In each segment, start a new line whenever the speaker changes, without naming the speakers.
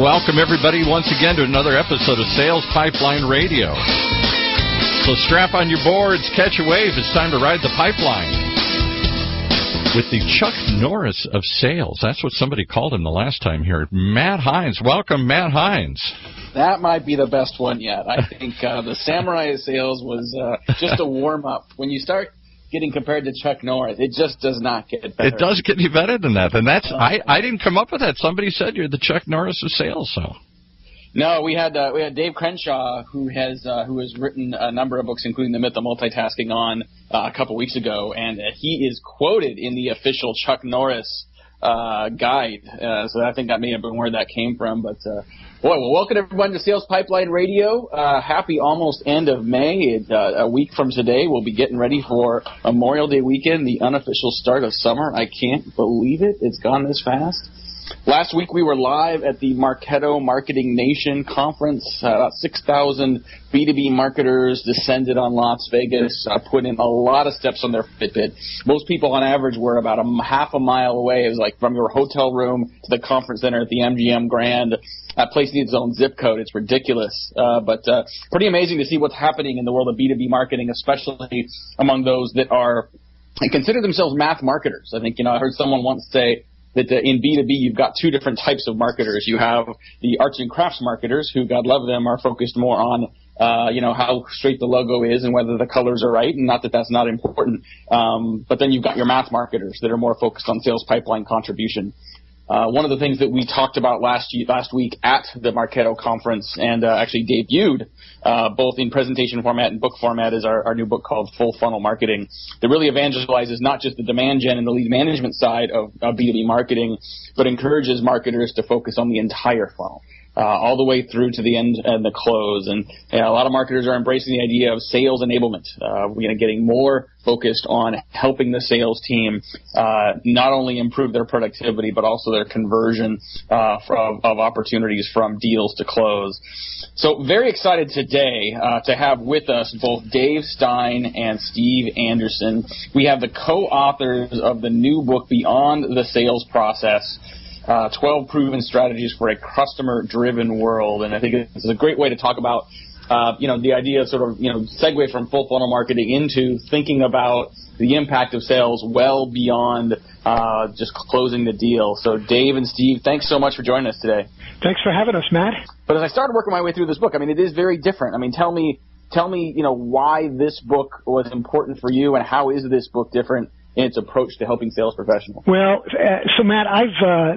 Welcome, everybody, once again to another episode of Sales Pipeline Radio. So strap on your boards, catch a wave. It's time to ride the pipeline with the Chuck Norris of sales. That's what somebody called him the last time here. Matt Heinz. Welcome, Matt Heinz.
That might be the best one yet. I think the Samurai of Sales was just a warm-up. When you start getting compared to Chuck Norris, it just does not get better.
It does get any better than that. And that's I didn't come up with that. Somebody said you're the Chuck Norris of sales. So.
No, we had Dave Crenshaw, who has written a number of books, including The Myth of Multitasking, on a couple weeks ago, and he is quoted in the official Chuck Norris guide. So I think that may have been where that came from. But well, welcome everyone to Sales Pipeline Radio. Happy almost end of May. A week from today, we'll be getting ready for Memorial Day weekend, the unofficial start of summer. I can't believe it. It's gone this fast. Last week, we were live at the Marketo Marketing Nation conference. About 6,000 B2B marketers descended on Las Vegas, put in a lot of steps on their Fitbit. Most people, on average, were about half a mile away. It was like from your hotel room to the conference center at the MGM Grand. That place needs its own zip code. It's ridiculous. But pretty amazing to see what's happening in the world of B2B marketing, especially among those that consider themselves math marketers. I think, I heard someone once say that in B2B, you've got two different types of marketers. You have the arts and crafts marketers, who, God love them, are focused more on, how straight the logo is and whether the colors are right, and not that that's not important. But then you've got your math marketers that are more focused on sales pipeline contribution. One of the things that we talked about last week at the Marketo conference and actually debuted both in presentation format and book format is our new book called Full Funnel Marketing, that really evangelizes not just the demand gen and the lead management side of B2B marketing, but encourages marketers to focus on the entire funnel. All the way through to the end and the close. And a lot of marketers are embracing the idea of sales enablement. Getting more focused on helping the sales team not only improve their productivity, but also their conversion of opportunities from deals to close. So very excited today to have with us both Dave Stein and Steve Anderson. We have the co-authors of the new book, Beyond the Sales Process, 12 Proven Strategies for a Customer-Driven World. And I think it's a great way to talk about, the idea of segue from full funnel marketing into thinking about the impact of sales well beyond just closing the deal. So Dave and Steve, thanks so much for joining us today.
Thanks for having us, Matt.
But as I started working my way through this book, it is very different. Tell me, why this book was important for you, and how is this book different in its approach to helping sales professionals?
Well, so Matt,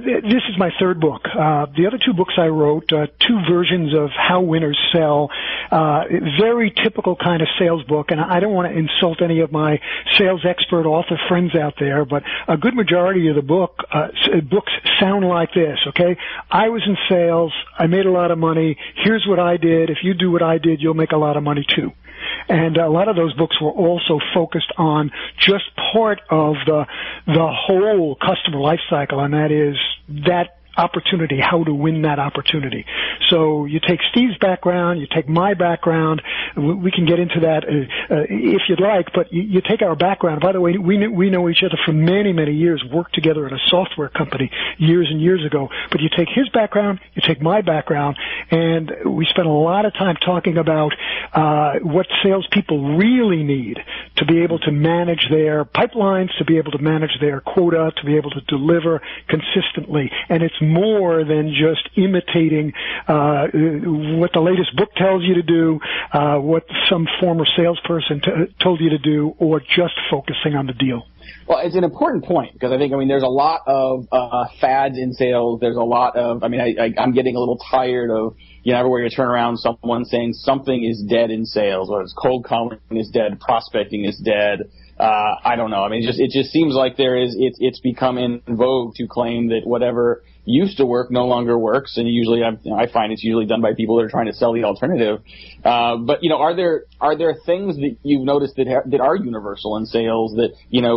this is my third book. The other two books I wrote, two versions of How Winners Sell, very typical kind of sales book, and I don't want to insult any of my sales expert author friends out there, but a good majority of the books sound like this, okay? I was in sales, I made a lot of money, here's what I did, if you do what I did, you'll make a lot of money too. And a lot of those books were also focused on just part of the whole customer life cycle, and that is that opportunity, how to win that opportunity. So you take Steve's background, you take my background, we can get into that if you'd like, but you take our background. By the way, we know each other for many, many years, worked together at a software company years and years ago, but you take his background, you take my background, and we spent a lot of time talking about what salespeople really need to be able to manage their pipelines, to be able to manage their quota, to be able to deliver consistently. And it's more than just imitating what the latest book tells you to do, what some former salesperson told you to do, or just focusing on the deal.
Well, it's an important point because I think, there's a lot of fads in sales. There's a lot of, I'm getting a little tired of, everywhere you turn around, someone saying something is dead in sales, whether it's cold calling is dead, prospecting is dead. I don't know. It just seems like it's become in vogue to claim that whatever used to work no longer works, and usually I find it's usually done by people that are trying to sell the alternative. But are there things that you've noticed that are universal in sales that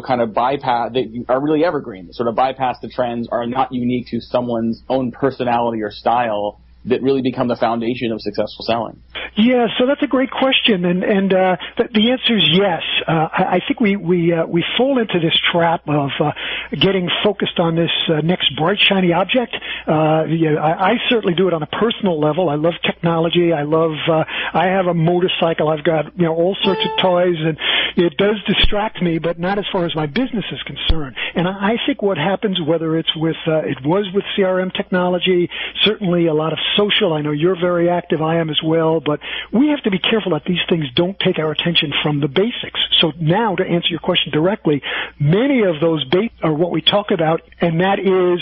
kind of bypass, that are really evergreen, that sort of bypass the trends, are not unique to someone's own personality or style, that really become the foundation of successful selling?
Yeah, so that's a great question, and the answer is yes. I think we fall into this trap of getting focused on this next bright shiny object. I certainly do it on a personal level. I love technology. I have a motorcycle. I've got all sorts of toys, and it does distract me, but not as far as my business is concerned. And I think what happens, whether it's with it was with CRM technology, certainly a lot of social. I know you're very active. I am as well. But we have to be careful that these things don't take our attention from the basics. So now, to answer your question directly, many of those basics are what we talk about, and that is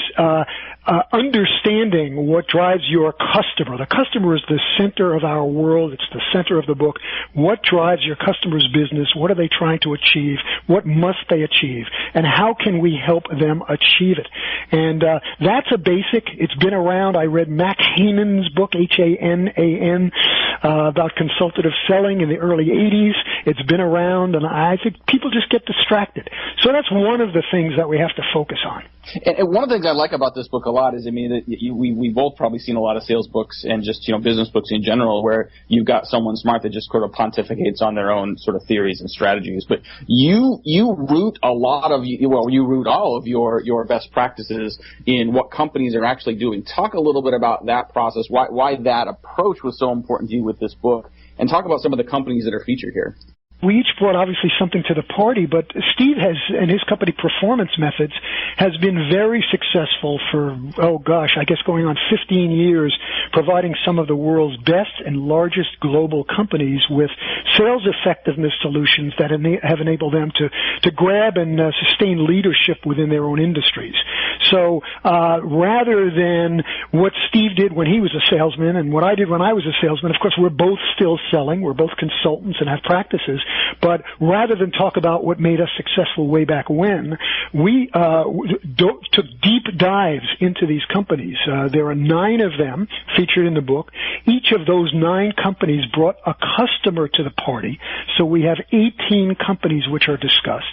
understanding what drives your customer. The customer is the center of our world. It's the center of the book. What drives your customer's business? What are they trying to achieve? What must they achieve? And how can we help them achieve it? And that's a basic. It's been around. I read Matt Heinz's book, Hanan, about consultative selling in the early 80s. It's been around, and I think people just get distracted. So that's one of the things that we have to focus on.
And one of the things I like about this book a lot is, we both probably seen a lot of sales books and just, business books in general where you've got someone smart that just sort of pontificates on their own sort of theories and strategies. But you root all of your best practices in what companies are actually doing. Talk a little bit about that process, why that approach was so important to you with this book, and talk about some of the companies that are featured here.
We each brought obviously something to the party, but Steve has, and his company Performance Methods, has been very successful for, I guess going on 15 years, providing some of the world's best and largest global companies with sales effectiveness solutions that have enabled them to grab and sustain leadership within their own industries. So rather than what Steve did when he was a salesman and what I did when I was a salesman, of course we're both still selling, we're both consultants and have practices, but rather than talk about what made us successful way back when, we took deep dives into these companies. There are 9 of them featured in the book. Each of those 9 companies brought a customer to the party, so we have 18 companies which are discussed.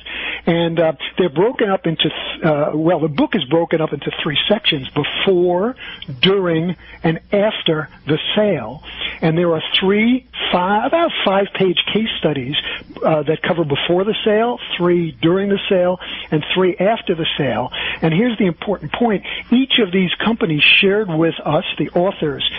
And they're broken up into, the book is broken up into 3 sections: before, during, and after the sale. And there are about 5-page case studies that cover before the sale, 3 during the sale, and 3 after the sale. And here's the important point. Each of these companies shared with us, the authors,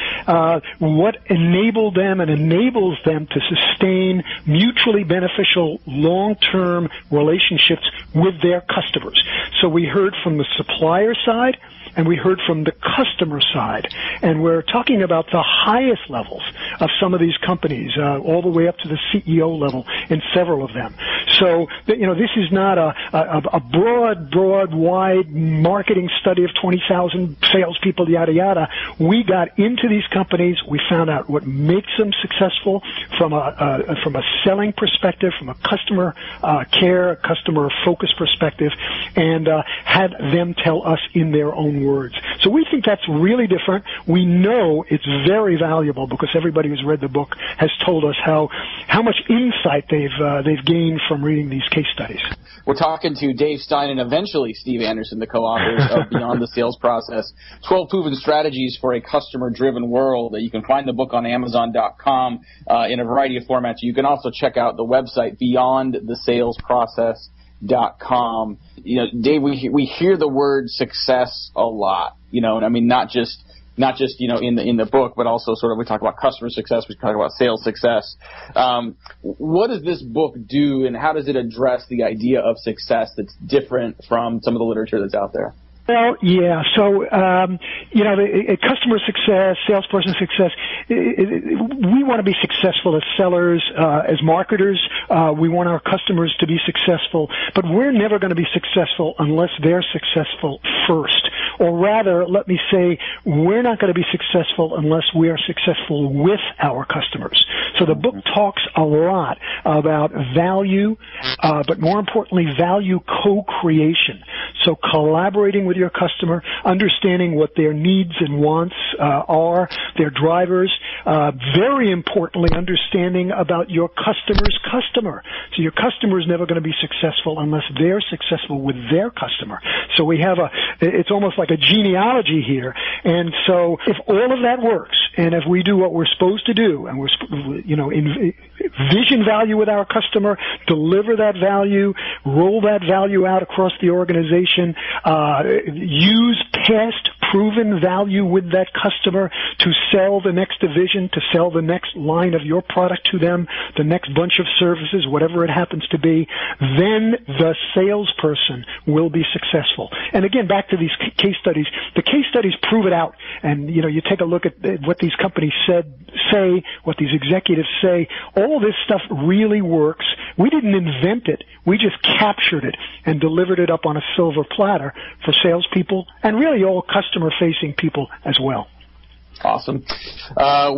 what enabled them and enables them to sustain mutually beneficial long-term relationships with their customers. So we heard from the supplier side, and we heard from the customer side. And we're talking about the highest levels of some of these companies, all the way up to the CEO level in several of them. So, this is not a broad, wide marketing study of 20,000 salespeople, yada, yada. We got into these companies. We found out what makes them successful from a selling perspective, from a customer care, customer focus perspective, and had them tell us in their own words. So we think that's really different. We know it's very valuable because everybody who's read the book has told us how much insight they've gained from reading these case studies.
We're talking to Dave Stein and eventually Steve Anderson, the co-authors of Beyond the Sales Process, 12 Proven Strategies for a Customer-Driven World. You can find the book on Amazon.com in a variety of formats. You can also check out the website BeyondTheSalesProcess.com. Dave, we hear the word success a lot, not just in the book, but also sort of we talk about customer success, we talk about sales success. What does this book do, and how does it address the idea of success that's different from some of the literature that's out there?
Well, yeah. So, customer success, salesperson success, we want to be successful as sellers, as marketers. We want our customers to be successful, but we're never going to be successful unless they're successful first. Or rather, let me say, we're not going to be successful unless we are successful with our customers. So the book talks a lot about value, but more importantly, value co-creation. So collaborating with your customer, understanding what their needs and wants are, their drivers, very importantly, understanding about your customer's customer. So your customer is never going to be successful unless they're successful with their customer. So we have it's almost like a genealogy here, And so if all of that works, and if we do what we're supposed to do, and we're, vision value with our customer, deliver that value, roll that value out across the organization, use past proven value with that customer to sell the next division, to sell the next line of your product to them, the next bunch of services, whatever it happens to be, then the salesperson will be successful. And again, back to these case studies, the case studies prove it out. And, you take a look at what these companies say, what these executives say, all this stuff really works. We didn't invent it. We just captured it and delivered it up on a silver platter for salespeople and really all customer-facing people as well.
Awesome.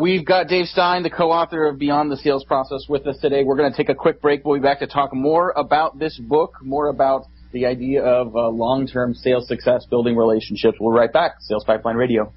We've got Dave Stein, the co-author of Beyond the Sales Process, with us today. We're going to take a quick break. We'll be back to talk more about this book, more about the idea of long-term sales success, building relationships. We'll be right back. Sales Pipeline Radio.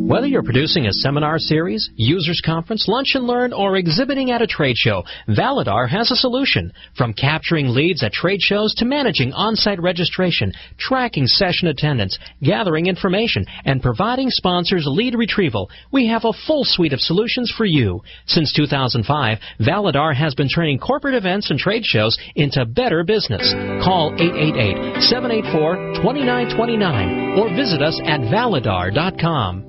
Whether you're producing a seminar series, users conference, lunch and learn, or exhibiting at a trade show, Validar has a solution. From capturing leads at trade shows to managing on-site registration, tracking session attendance, gathering information, and providing sponsors lead retrieval, we have a full suite of solutions for you. Since 2005, Validar has been turning corporate events and trade shows into better business. Call 888-784-2929 or visit us at validar.com.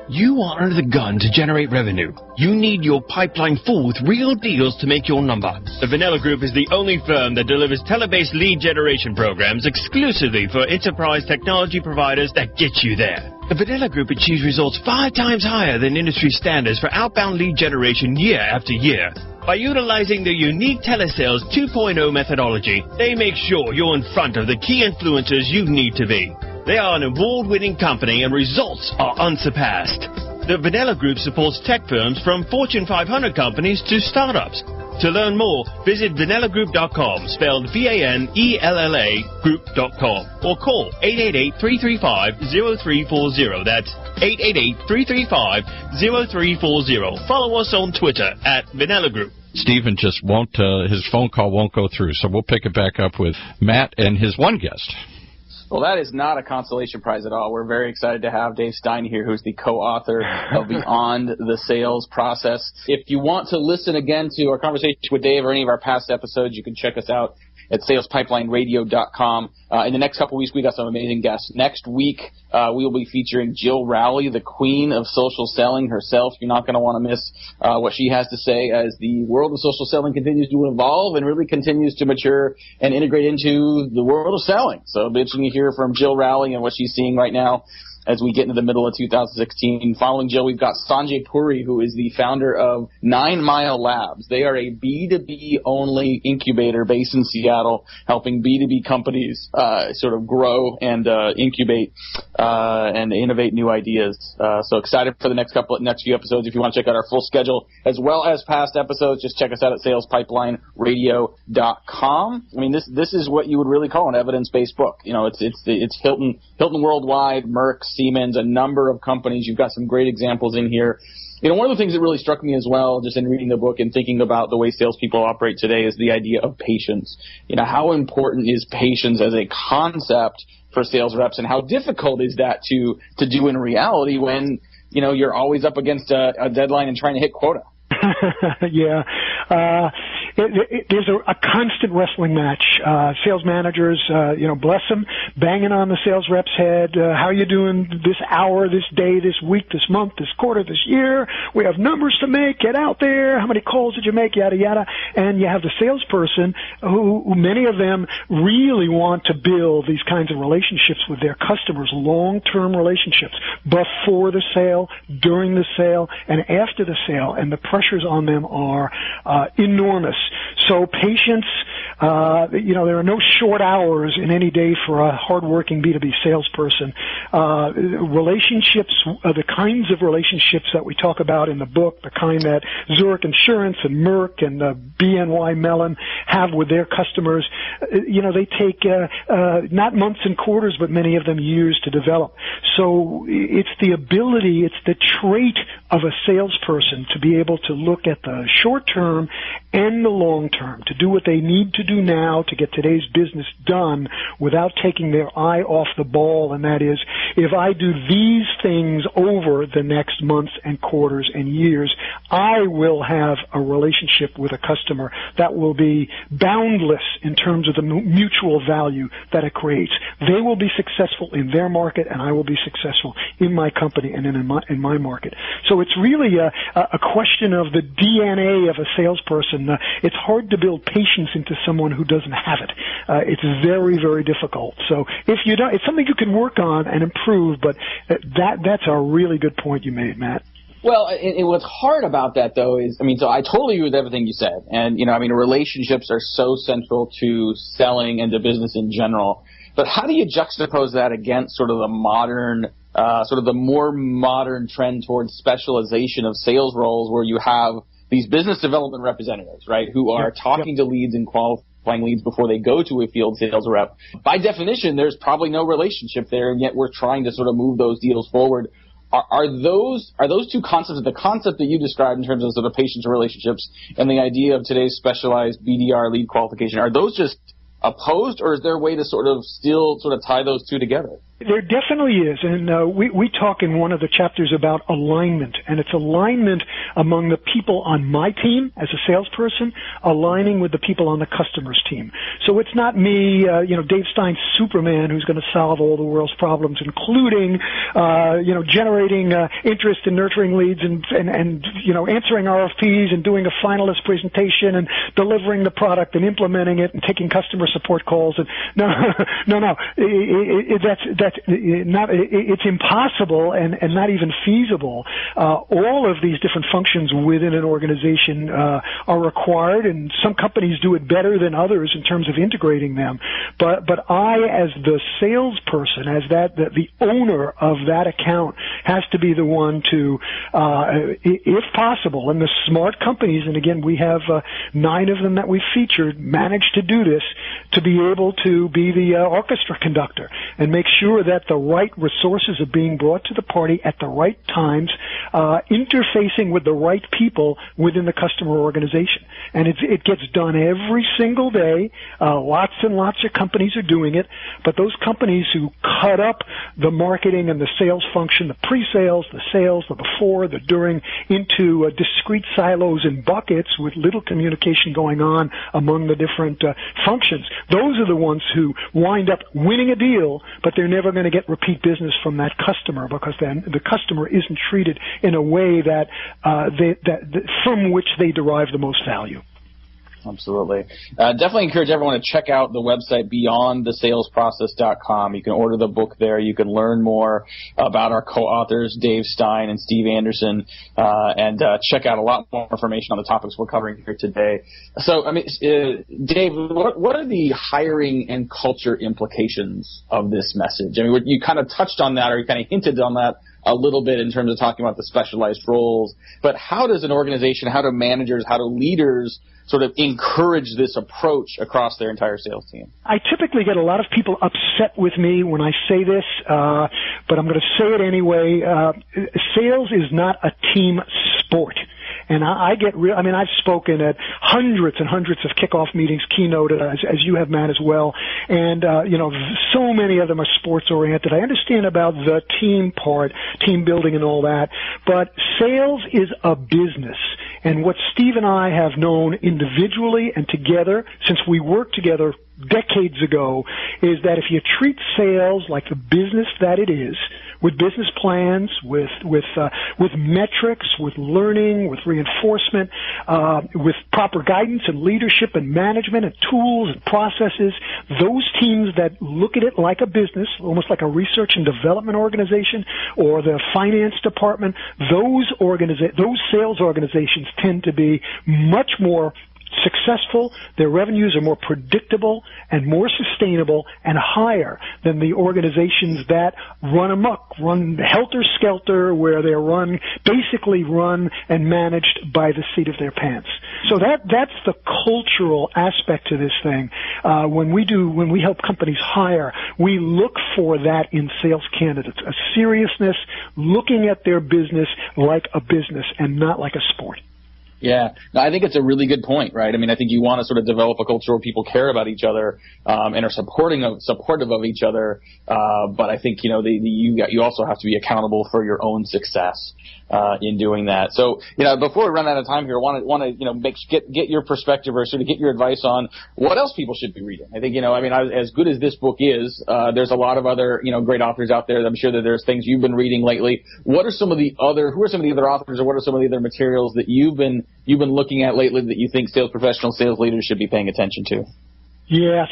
You are under the gun to generate revenue. You need your pipeline full with real deals to make your number.
The Vanilla Group is the only firm that delivers tele-based lead generation programs exclusively for enterprise technology providers that get you there.
The Vanilla Group achieves results 5 times higher than industry standards for outbound lead generation year after year.
By utilizing their unique telesales 2.0 methodology, they make sure you're in front of the key influencers you need to be. They are an award-winning company and results are unsurpassed. The Vanilla Group supports tech firms from Fortune 500 companies to startups. To learn more, visit vanillagroup.com, spelled V-A-N-E-L-L-A group.com, or call 888-335-0340. That's 888-335-0340. Follow us on Twitter at Vanilla Group.
Stephen just won't, his phone call won't go through, so we'll pick it back up with Matt and his one guest.
Well, that is not a consolation prize at all. We're very excited to have Dave Stein here, who's the co-author of Beyond the Sales Process. If you want to listen again to our conversation with Dave or any of our past episodes, you can check us out at salespipelineradio.com. In the next couple of weeks, we got some amazing guests. Next week, we will be featuring Jill Rowley, the queen of social selling herself. You're not going to want to miss what she has to say as the world of social selling continues to evolve and really continues to mature and integrate into the world of selling. So it'll be interesting to hear from Jill Rowley and what she's seeing right now as we get into the middle of 2016. Following Jill, we've got Sanjay Puri, who is the founder of 9 Mile Labs. They are a B2B-only incubator based in Seattle, helping B2B companies sort of grow and incubate and innovate new ideas. So excited for the next few episodes. If you want to check out our full schedule as well as past episodes, just check us out at salespipelineradio.com. I mean, this is what you would really call an evidence-based book. It's Hilton Worldwide, Merck, Siemens, a number of companies. You've got some great examples in here. One of the things that really struck me as well, just in reading the book and thinking about the way salespeople operate today, is the idea of patience. How important is patience as a concept for sales reps, and how difficult is that to do in reality when, you're always up against a deadline and trying to hit quota?
Yeah. There's a constant wrestling match. Sales managers, bless them, banging on the sales rep's head. How are you doing this hour, this day, this week, this month, this quarter, this year? We have numbers to make. Get out there. How many calls did you make? Yada, yada. And you have the salesperson who many of them really want to build these kinds of relationships with their customers, long-term relationships, before the sale, during the sale, and after the sale. And the pressures on them are enormous. So patience, there are no short hours in any day for a hardworking B2B salesperson. Relationships, the kinds of relationships that we talk about in the book, the kind that Zurich Insurance and Merck and BNY Mellon have with their customers, they take not months and quarters, but many of them years to develop. So it's the ability, it's the trait of a salesperson to be able to look at the short term and the long term, to do what they need to do now to get today's business done without taking their eye off the ball, and that is, if I do these things over the next months and quarters and years, I will have a relationship with a customer that will be boundless in terms of the mutual value that it creates. They will be successful in their market, and I will be successful in my company and in my market. So it's really a question of the DNA of a salesperson. It's hard to build patience into someone who doesn't have it. It's very, very difficult. So if you don't, it's something you can work on and improve, but that's a really good point you made, Matt.
Well, what's hard about that, though, is, so I totally agree with everything you said. And, relationships are so central to selling and to business in general. But how do you juxtapose that against sort of the modern, the more modern trend towards specialization of sales roles, where you have these business development representatives, right, who are talking to leads and qualifying leads before they go to a field sales rep? By definition, there's probably no relationship there, and yet we're trying to sort of move those deals forward. Are those two concepts, the concept that you described in terms of sort of patience relationships and the idea of today's specialized BDR lead qualification, are those just opposed, or is there a way to still tie those two together?
There definitely is, and we talk in one of the chapters about alignment, and it's alignment among the people on my team as a salesperson, aligning with the people on the customer's team. So it's not me, Dave Stein's Superman, who's going to solve all the world's problems, including, generating interest and nurturing leads and answering RFPs and doing a finalist presentation and delivering the product and implementing it and taking customer support calls. And no, it's impossible and not even feasible. All of these different functions within an organization are required, and some companies do it better than others in terms of integrating them. But I, as the salesperson, as the owner of that account, has to be the one to, if possible, and the smart companies, and again, we have 9 of them that we've featured, manage to do this, to be able to be the orchestra conductor and make sure that the right resources are being brought to the party at the right times, interfacing with the right people within the customer organization. And it gets done every single day. Lots and lots of companies are doing it, but those companies who cut up the marketing and the sales function, the pre-sales, the sales, the before, the during, into discrete silos and buckets with little communication going on among the different functions, those are the ones who wind up winning a deal, but they're never going to get repeat business from that customer, because then the customer isn't treated in a way that from which they derive the most value.
Absolutely. Definitely encourage everyone to check out the website beyondthesalesprocess.com. You can order the book there. You can learn more about our co-authors, Dave Stein and Steve Anderson, and check out a lot more information on the topics we're covering here today. So, Dave, what are the hiring and culture implications of this message? You kind of touched on that, or you kind of hinted on that a little bit in terms of talking about the specialized roles, but how does an organization, how do managers, how do leaders sort of encourage this approach across their entire sales team? I
typically get a lot of people upset with me when I say this, but I'm going to say it anyway. Sales is not a team sport. And I've spoken at hundreds and hundreds of kickoff meetings, keynoted, as you have, Matt, as well. And, so many of them are sports-oriented. I understand about the team part, team building and all that, but sales is a business. And what Steve and I have known individually and together since we worked together decades ago is that if you treat sales like the business that it is, with business plans, with metrics, with learning, with reinforcement, with proper guidance and leadership and management and tools and processes, those teams that look at it like a business, almost like a research and development organization or the finance department, those sales organizations tend to be much more successful, their revenues are more predictable and more sustainable and higher than the organizations that run amok, run helter-skelter, where they're basically run and managed by the seat of their pants. So that's the cultural aspect to this thing. When we help companies hire, we look for that in sales candidates, a seriousness, looking at their business like a business and not like a sport.
Yeah, no, I think it's a really good point, right? I mean, I think you want to sort of develop a culture where people care about each other and are supportive of each other. But I think you also have to be accountable for your own success in doing that. So before we run out of time here, I want to get your perspective or sort of get your advice on what else people should be reading. I think as good as this book is, there's a lot of other great authors out there. I'm sure that there's things you've been reading lately. Who are some of the other authors, or what are some of the other materials that you've been looking at lately that you think sales professionals, sales leaders should be paying attention to?
Yeah,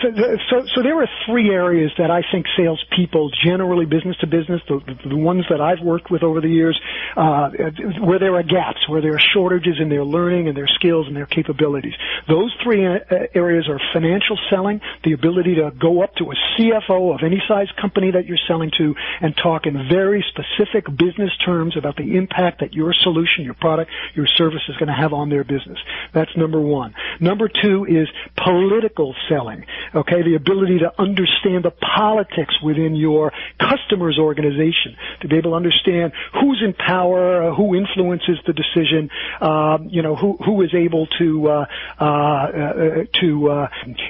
so there are three areas that I think salespeople, generally business to business, the ones that I've worked with over the years, where there are gaps, where there are shortages in their learning and their skills and their capabilities. Those three areas are financial selling, the ability to go up to a CFO of any size company that you're selling to and talk in very specific business terms about the impact that your solution, your product, your service is going to have on their business. That's number one. Number two is political selling. Okay, the ability to understand the politics within your customer's organization, to be able to understand who's in power, who influences the decision, who is able to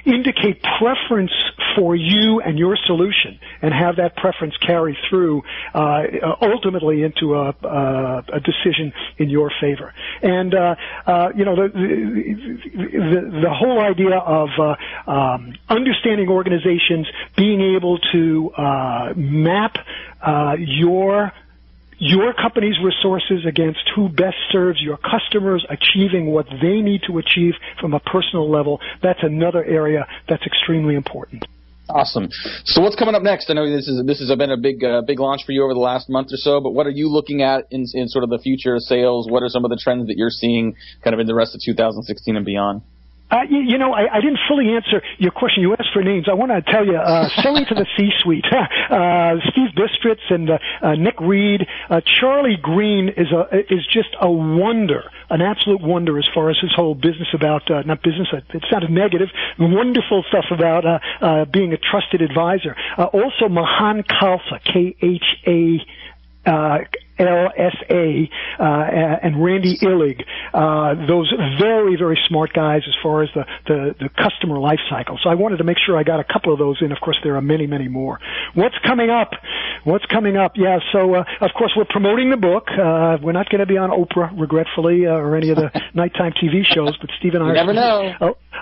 indicate preference for you and your solution, and have that preference carry through ultimately into a decision in your favor. And the whole idea of understanding organizations, being able to map your company's resources against who best serves your customers, achieving what they need to achieve from a personal level, that's another area that's extremely important.
Awesome. So what's coming up next? I know this has been a big launch for you over the last month or so, but what are you looking at in sort of the future of sales? What are some of the trends that you're seeing kind of in the rest of 2016 and beyond?
I didn't fully answer your question. You asked for names. I want to tell you, selling to the C-suite, Steve Bistritz and Nick Reed, Charlie Green is just a wonder, an absolute wonder as far as his whole business about, not business, it sounded negative, wonderful stuff about being a trusted advisor. Also Mahan Khalsa, Kha LSA, and Randy Illig, those very, very smart guys as far as the customer life cycle. So I wanted to make sure I got a couple of those in. Of course, there are many, many more. What's coming up? Yeah, so, of course, we're promoting the book. We're not going to be on Oprah, regretfully, or any of the nighttime TV shows, but Steve and I
are... Never know.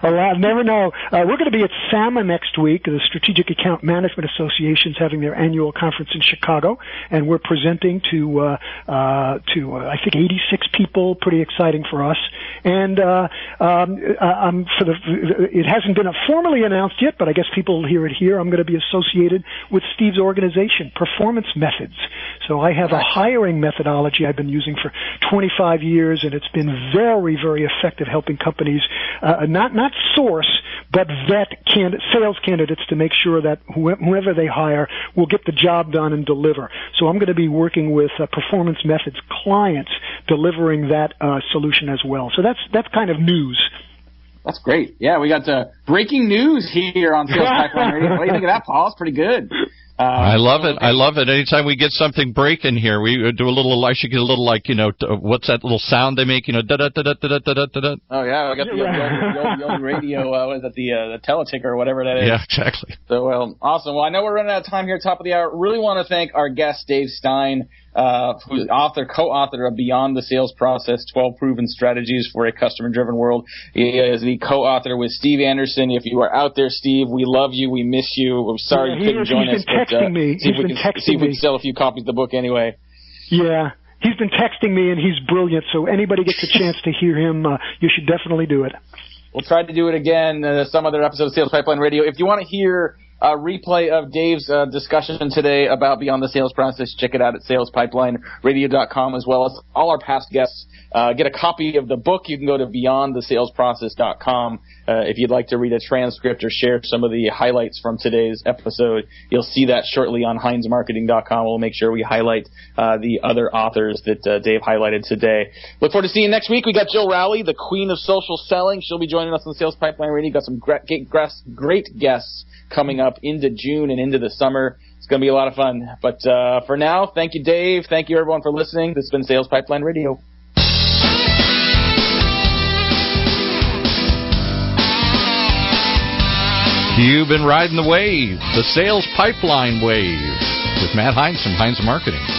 Never know. We're going to be at SAMA next week. The Strategic Account Management Association is having their annual conference in Chicago, and we're presenting to I think 86 people. Pretty exciting for us. And it hasn't been formally announced yet, but I guess people will hear it here. I'm going to be associated with Steve's organization, Performance Methods. So I have a hiring methodology I've been using for 25 years, and it's been very, very effective helping companies not source, but vet sales candidates to make sure that whoever they hire will get the job done and deliver. So I'm going to be working with Performance Methods clients delivering that solution as well. So that's kind of news.
That's great. Yeah, we got breaking news here on Sales Pipeline Radio. What do you think of that, Paul? It's pretty good.
I love it. I love it. Anytime we get something breaking here, we do a little. I should get a little what's that little sound they make? Da da da da da da da da.
Oh yeah, I got the old radio. What is that? The teleticker or whatever that is.
Yeah, exactly.
So awesome. Well, I know we're running out of time here. Top of the hour. Really want to thank our guest Dave Stein, who's co-author of Beyond the Sales Process: 12 Proven Strategies for a Customer-Driven World. He is the co-author with Steve Anderson. If you are out there, Steve, we love you. We miss you. We're sorry you couldn't join us.
He's been texting
see if we can sell a few copies of the book anyway.
Yeah. He's been texting me, and he's brilliant. So anybody gets a chance to hear him, you should definitely do it.
We'll try to do it again some other episode of Sales Pipeline Radio. If you want to hear a replay of Dave's discussion today about Beyond the Sales Process, check it out at salespipelineradio.com, as well as all our past guests. Get a copy of the book. You can go to beyondthesalesprocess.com. If you'd like to read a transcript or share some of the highlights from today's episode, you'll see that shortly on HeinzMarketing.com. We'll make sure we highlight the other authors that Dave highlighted today. Look forward to seeing you next week. We got Jill Rowley, the queen of social selling. She'll be joining us on Sales Pipeline Radio. Got some great guests coming up into June and into the summer. It's going to be a lot of fun. But for now, thank you, Dave. Thank you, everyone, for listening. This has been Sales Pipeline Radio.
You've been riding the wave, the Sales Pipeline wave, with Matt Heinz from Heinz Marketing.